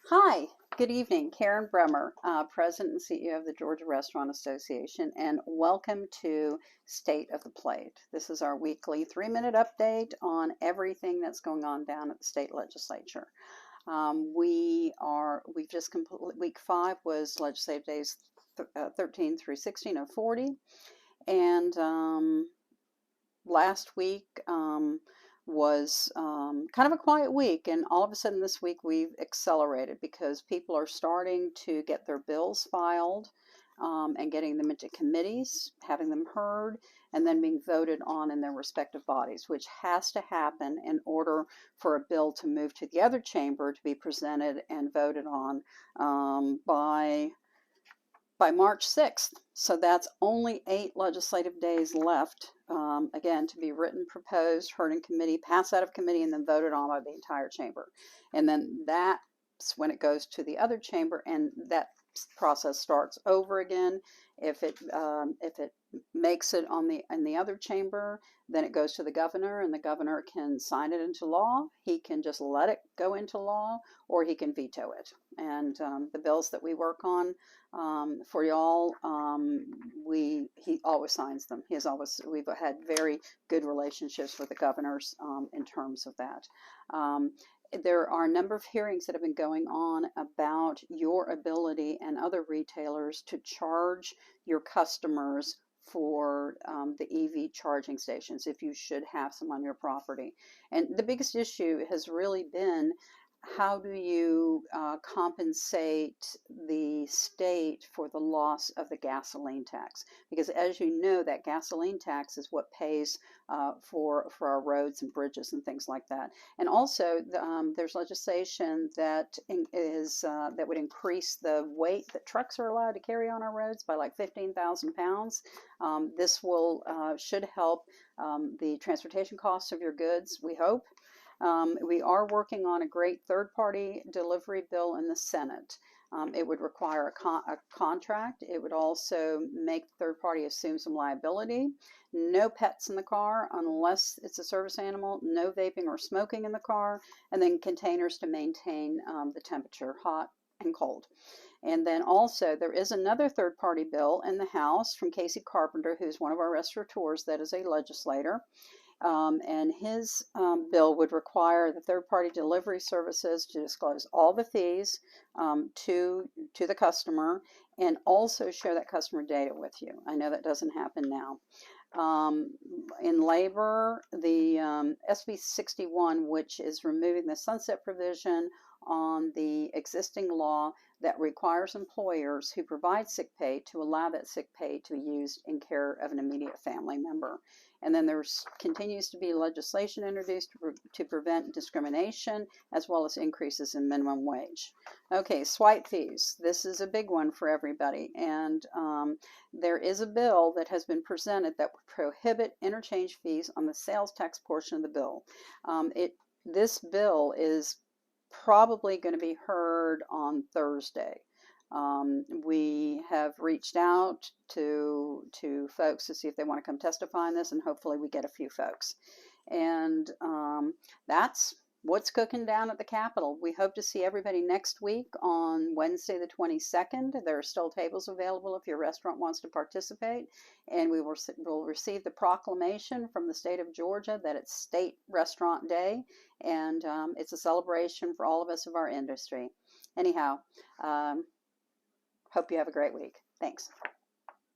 Hi, good evening. Karen Bremer, President and CEO of the Georgia Restaurant Association, and welcome to State of the Plate. This is our weekly 3-minute update on everything that's going on down at the state legislature. We've just completed week 5 was legislative days 13 through 16 of 40, and last week was kind of a quiet week, and all of a sudden this week we've accelerated because people are starting to get their bills filed and getting them into committees, having them heard, and then being voted on in their respective bodies, which has to happen in order for a bill to move to the other chamber to be presented and voted on by March 6th. So that's only 8 legislative days left, again, to be written, proposed, heard in committee, passed out of committee, and then voted on by the entire chamber. And then that's when it goes to the other chamber, and that process starts over again. If it makes it in the other chamber, then it goes to the governor, and the governor can sign it into law. He can just let it go into law, or he can veto it. And the bills that we work on for y'all, he always signs them. We've had very good relationships with the governors in terms of that. There are a number of hearings that have been going on about your ability and other retailers to charge your customers for the EV charging stations, if you should have some on your property. And the biggest issue has really been, how do you compensate the state for the loss of the gasoline tax? Because as you know, that gasoline tax is what pays for our roads and bridges and things like that. And also, there's legislation that would increase the weight that trucks are allowed to carry on our roads by like 15,000 pounds. This should help the transportation costs of your goods, we hope. We are working on a great third-party delivery bill in the Senate. It would require a contract. It would also make the third party assume some liability. No pets in the car unless it's a service animal. No vaping or smoking in the car. And then containers to maintain the temperature, hot and cold. And then also there is another third-party bill in the House from Casey Carpenter, who's one of our restaurateurs that is a legislator. And his bill would require the third-party delivery services to disclose all the fees to the customer, and also share that customer data with you. I know that doesn't happen now. In labor, the SB 61, which is removing the sunset provision on the existing law that requires employers who provide sick pay to allow that sick pay to be used in care of an immediate family member. And then there continues to be legislation introduced to prevent discrimination, as well as increases in minimum wage. Okay, swipe fees. This is a big one for everybody. And there is a bill that has been presented that would prohibit interchange fees on the sales tax portion of the bill. This bill is probably going to be heard on Thursday. We have reached out to folks to see if they want to come testify on this, and hopefully we get a few folks. And that's what's cooking down at the Capitol. We hope to see everybody next week on Wednesday the 22nd. There are still tables available if your restaurant wants to participate, and we will receive the proclamation from the state of Georgia that it's State Restaurant Day, and it's a celebration for all of us of our industry. Anyhow, hope you have a great week. Thanks.